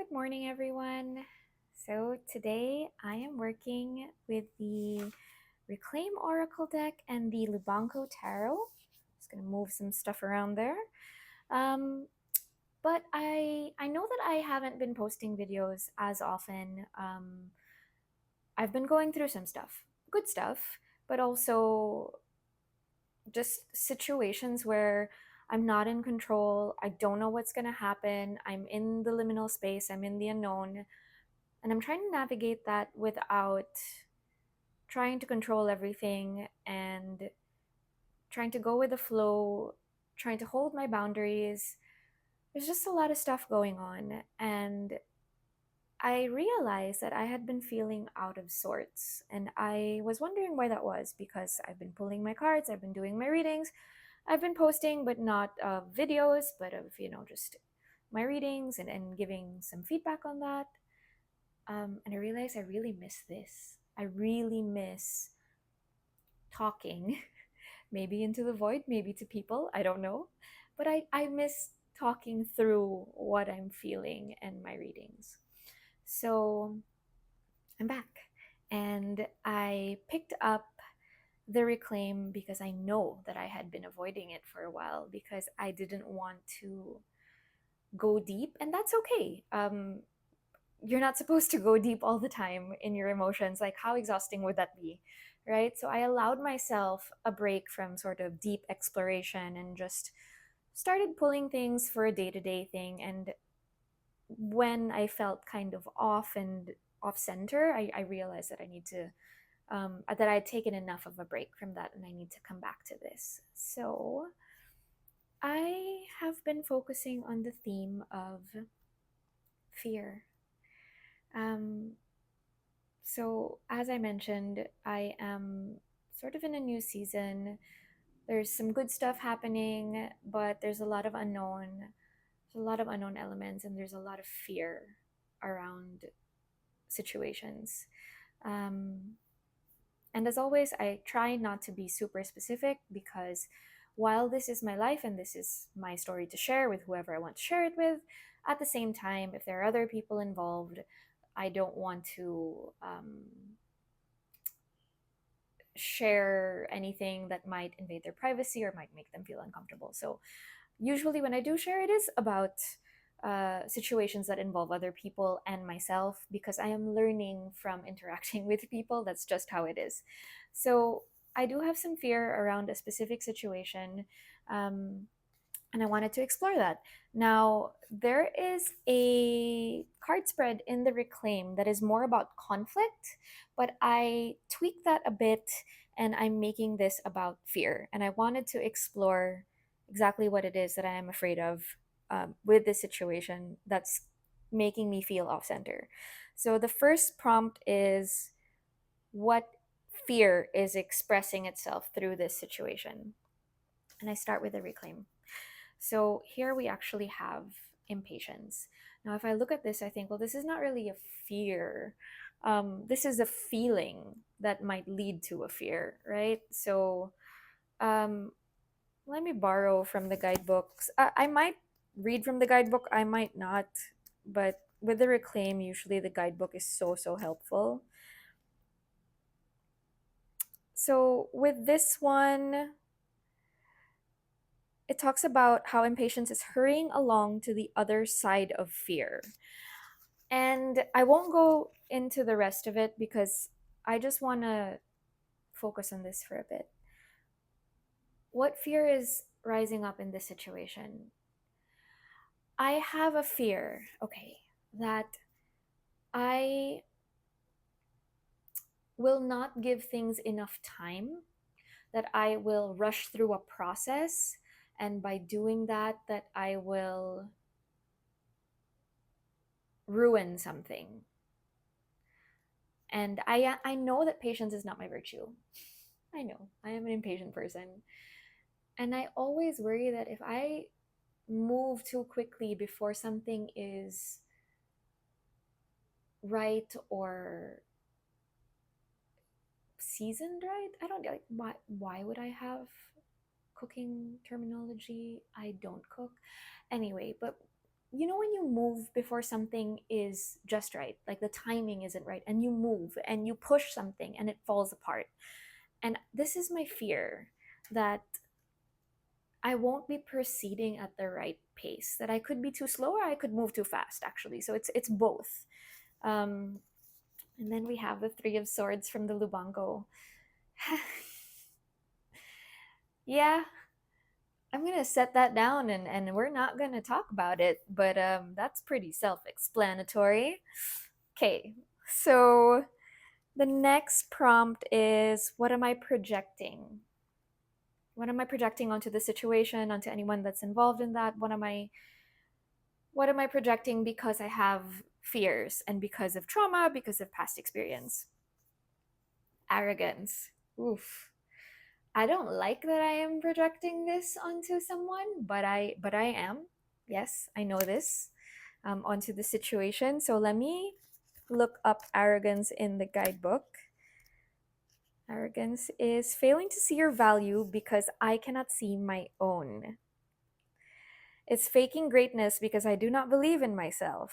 Good morning, everyone. So, today I am working with the Reclaim Oracle deck and the Lubanko Tarot. Just gonna move some stuff around there. Um, but I know that I haven't been posting videos as often. I've been going through some stuff, good stuff, but also just situations where I'm not in control. I don't know what's gonna happen. I'm in the liminal space. I'm in the unknown. And I'm trying to navigate that without trying to control everything and trying to go with the flow, trying to hold my boundaries. There's just a lot of stuff going on. And I realized that I had been feeling out of sorts. And I was wondering why that was because I've been pulling my cards, I've been doing my readings, I've been posting, but not videos, but of, just my readings and giving some feedback on that. And I realized I really miss this. I really miss talking, maybe into the void, maybe to people, I don't know. But I miss talking through what I'm feeling and my readings. So I'm back. And I picked up the Reclaim because I know that I had been avoiding it for a while because I didn't want to go deep, and that's okay. You're not supposed to go deep all the time in your emotions. Like, how exhausting would that be? Right? So I allowed myself a break from sort of deep exploration and just started pulling things for a day to day thing. And when I felt kind of off and off center, I realized that I need to, that I had taken enough of a break from that and I need to come back to this. So I have been focusing on the theme of fear. Um, So, as I mentioned, I am sort of in a new season. There's some good stuff happening, but there's a lot of unknown. There's a lot of unknown elements, and there's a lot of fear around situations. Um, and as always, I try not to be super specific because while this is my life and this is my story to share with whoever I want to share it with, at the same time, if there are other people involved, I don't want to share anything that might invade their privacy or might make them feel uncomfortable. So, usually, when I do share, it is about situations that involve other people and myself because I am learning from interacting with people. That's just how it is. So, I do have some fear around a specific situation. Um, and I wanted to explore that. Now, there is a card spread in the Reclaim that is more about conflict, but I tweaked that a bit and I'm making this about fear. And I wanted to explore exactly what it is that I am afraid of with this situation that's making me feel off center. So, the first prompt is what fear is expressing itself through this situation. And I start with the Reclaim. So here we actually have impatience. Now, if I look at this, I think, well, this is not really a fear. This is a feeling that might lead to a fear, right? So um, let me borrow from the guidebooks. I might read from the guidebook, I might not, but with the Reclaim, usually the guidebook is so helpful. So with this one, it talks about how impatience is hurrying along to the other side of fear. And I won't go into the rest of it because I just want to focus on this for a bit. What fear is rising up in this situation? I have a fear, okay, that I will not give things enough time, that I will rush through a process, and by doing that, that I will ruin something. And I know that patience is not my virtue. I know I am an impatient person. And I always worry that if I move too quickly before something is right or seasoned right, I don't like why would I have cooking terminology? I don't cook. Anyway, but you know when you move before something is just right, like the timing isn't right, and you move and you push something and it falls apart. And this is my fear, that I won't be proceeding at the right pace, that I could be too slow or I could move too fast, actually. So it's both. Um, and then we have the Three of Swords from the Lubanko. Yeah, I'm gonna set that down, and we're not gonna talk about it, but that's pretty self-explanatory. Okay, so the next prompt is, what am I projecting? What am I projecting onto the situation, onto anyone that's involved in that? What am I projecting because I have fears and because of trauma, because of past experience? Arrogance. Oof. I don't like that I am projecting this onto someone, but I am. Yes, I know this. Onto the situation. So let me look up arrogance in the guidebook. Arrogance is failing to see your value because I cannot see my own. It's faking greatness because I do not believe in myself.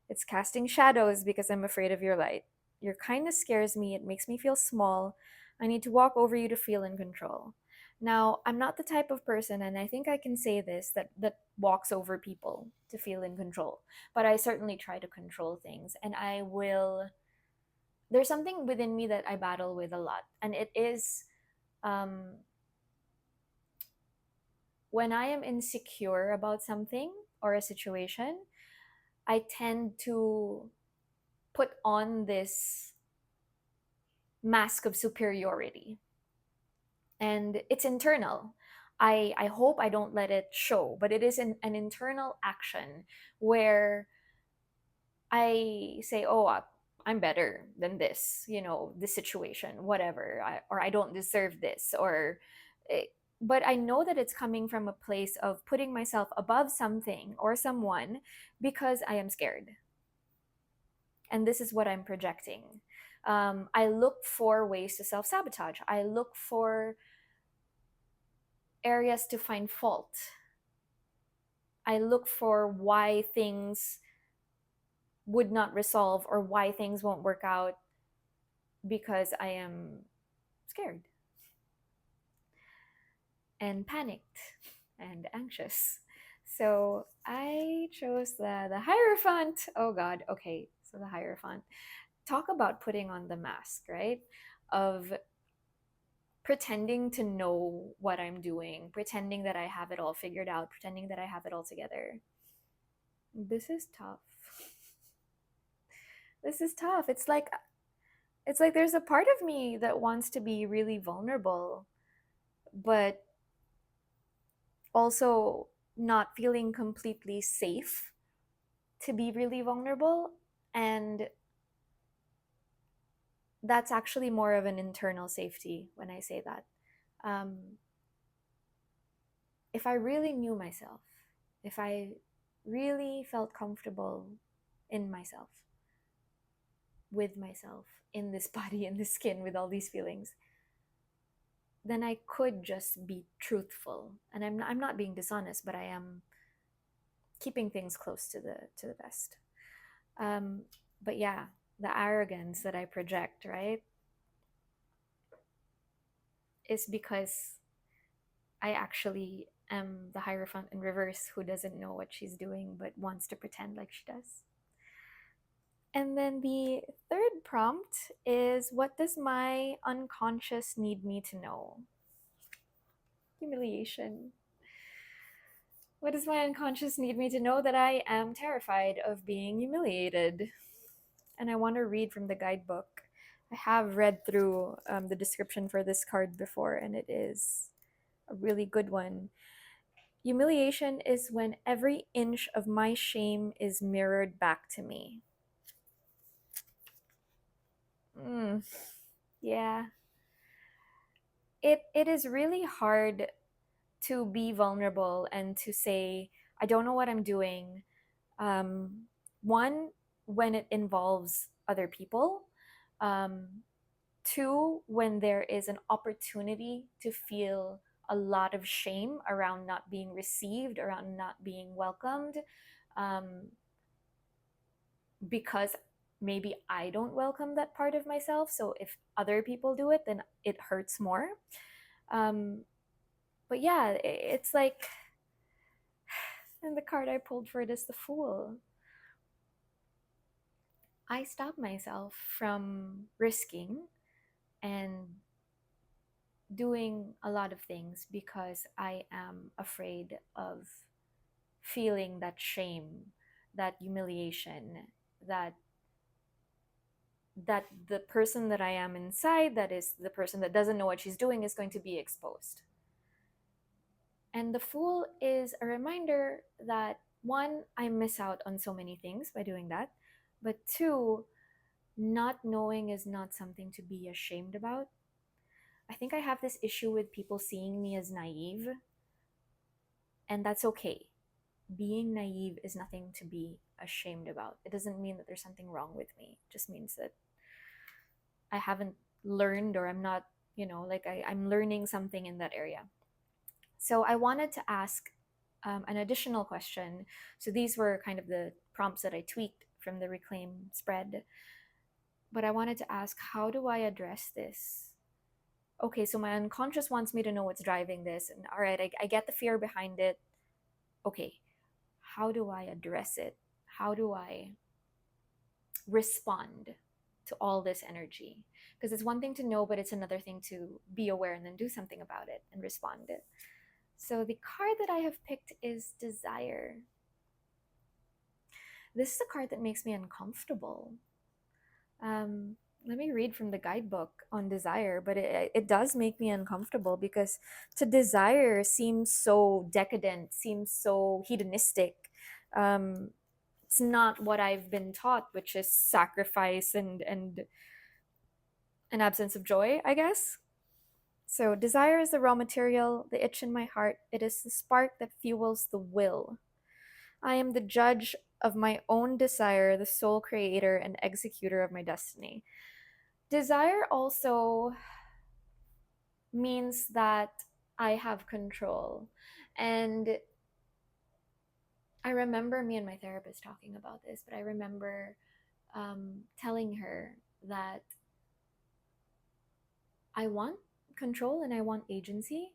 It's casting shadows because I'm afraid of your light. Your kindness scares me. It makes me feel small. I need to walk over you to feel in control. Now, I'm not the type of person, and I think I can say this, that walks over people to feel in control. But I certainly try to control things, and I will. There's something within me that I battle with a lot, and it is um, when I am insecure about something or a situation, I tend to put on this mask of superiority. And it's internal. I hope I don't let it show, but it is an internal action where I say, oh, I'm better than this, this situation, whatever, or I don't deserve this, or, eh, but I know that it's coming from a place of putting myself above something or someone because I am scared. And this is what I'm projecting. I look for ways to self sabotage, I look for areas to find fault, I look for why things would not resolve or why things won't work out because I am scared and panicked and anxious. So I chose the Hierophant. Oh God. Okay. So the Hierophant. Talk about putting on the mask, right? Of pretending to know what I'm doing, pretending that I have it all figured out, pretending that I have it all together. This is tough. This is tough. It's like there's a part of me that wants to be really vulnerable, but also not feeling completely safe to be really vulnerable. And that's actually more of an internal safety when I say that. Um, if I really knew myself, if I really felt comfortable in myself, with myself, in this body, in this skin, with all these feelings, then I could just be truthful. And I'm not being dishonest, but I am keeping things close to the best. Um, but yeah, the arrogance that I project, right, is because I actually am the Hierophant in reverse who doesn't know what she's doing but wants to pretend like she does. And then the third prompt is, what does my unconscious need me to know? Humiliation. What does my unconscious need me to know? That I am terrified of being humiliated. And I want to read from the guidebook. I have read through the description for this card before, and it is a really good one. Humiliation is when every inch of my shame is mirrored back to me. Mm, yeah. It is really hard to be vulnerable and to say, I don't know what I'm doing. One, when it involves other people. Um, Two, when there is an opportunity to feel a lot of shame around not being received, around not being welcomed. um, because maybe I don't welcome that part of myself. So if other people do it, then it hurts more. Um, but yeah, it's like, and the card I pulled for it is the Fool. I stop myself from risking and doing a lot of things because I am afraid of feeling that shame, that humiliation, that the person that I am inside, that is the person that doesn't know what she's doing, is going to be exposed. And the Fool is a reminder that one, I miss out on so many things by doing that, but two, not knowing is not something to be ashamed about. I think I have this issue with people seeing me as naive, and that's okay. Being naive is nothing to be ashamed about. It doesn't mean that there's something wrong with me. It just means that I haven't learned, or I'm not, like I'm learning something in that area. So I wanted to ask an additional question. So these were kind of the prompts that I tweaked from the Reclaim spread. But I wanted to ask, how do I address this? Okay, so my unconscious wants me to know what's driving this. And all right, I get the fear behind it. Okay, how do I address it? How do I respond to all this energy? Because it's one thing to know, but it's another thing to be aware and then do something about it and respond. So the card that I have picked is Desire. This is a card that makes me uncomfortable. Let me read from the guidebook on desire, but it does make me uncomfortable because to desire seems so decadent, seems so hedonistic. Um, it's not what I've been taught, which is sacrifice and an absence of joy, I guess. So desire is the raw material, the itch in my heart. It is the spark that fuels the will. I am the judge of my own desire, the sole creator and executor of my destiny. Desire also means that I have control. And I remember me and my therapist talking about this, but I remember telling her that I want control and I want agency,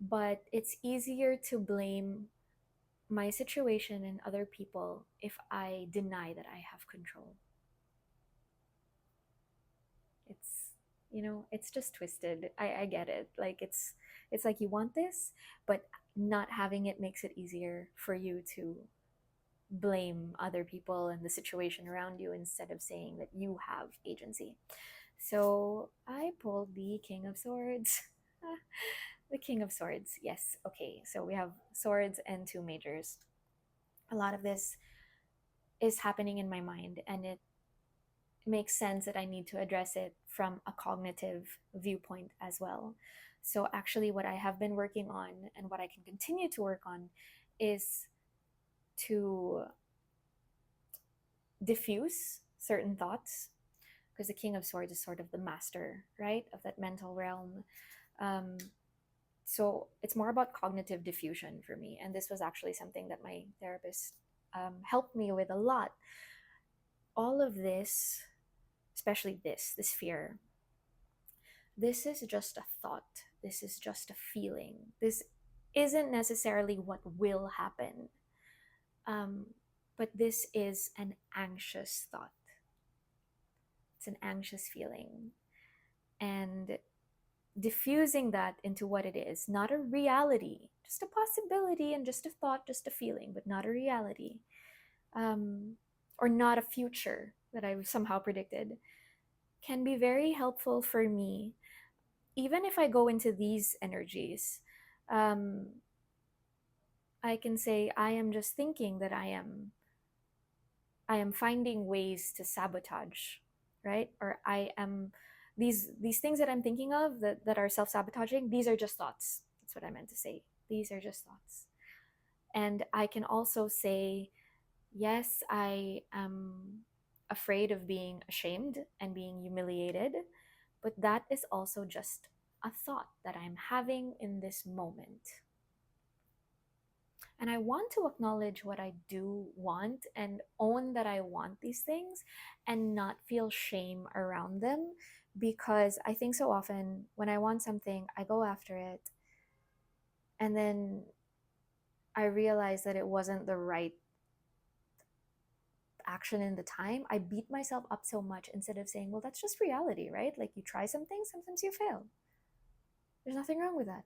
but it's easier to blame my situation and other people if I deny that I have control. It's, it's just twisted. I get it. Like it's like you want this, but not having it makes it easier for you to blame other people and the situation around you instead of saying that you have agency. So I pulled the King of Swords. The King of Swords. Yes. Okay. So we have swords and two majors. A lot of this is happening in my mind, and it makes sense that I need to address it from a cognitive viewpoint as well. So, actually, what I have been working on and what I can continue to work on is to diffuse certain thoughts, because the King of Swords is sort of the master, right, of that mental realm. Um, so, it's more about cognitive diffusion for me. And this was actually something that my therapist helped me with a lot. All of this, especially this fear, this is just a thought. This is just a feeling. This isn't necessarily what will happen. Um, but this is an anxious thought. It's an anxious feeling. And diffusing that into what it is, not a reality, just a possibility and just a thought, just a feeling, but not a reality, or not a future that I've somehow predicted, can be very helpful for me. Even if I go into these energies, um, I can say I am just thinking that I am finding ways to sabotage, right? Or I am these things that I'm thinking of that are self-sabotaging, these are just thoughts. That's what I meant to say. These are just thoughts. And I can also say, yes, I am afraid of being ashamed and being humiliated, but that is also just a thought that I'm having in this moment. And I want to acknowledge what I do want and own that I want these things and not feel shame around them, because I think so often when I want something, I go after it and then I realize that it wasn't the right action in the time. I beat myself up so much instead of saying, well, that's just reality, right? Like, you try something, sometimes you fail. There's nothing wrong with that.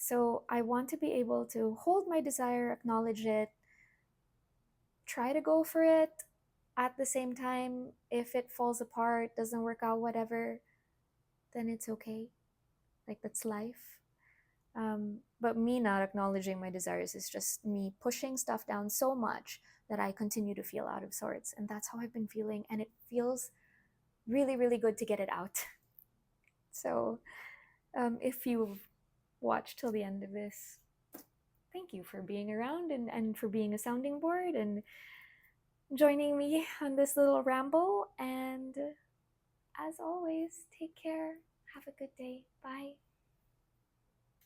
So I want to be able to hold my desire, acknowledge it, try to go for it. At the same time, if it falls apart, doesn't work out, whatever, then it's okay. Like, that's life. But me not acknowledging my desires is just me pushing stuff down so much that I continue to feel out of sorts. And that's how I've been feeling. And it feels really, really good to get it out. So if you've watched till the end of this, thank you for being around and for being a sounding board and joining me on this little ramble. And as always, take care. Have a good day. Bye.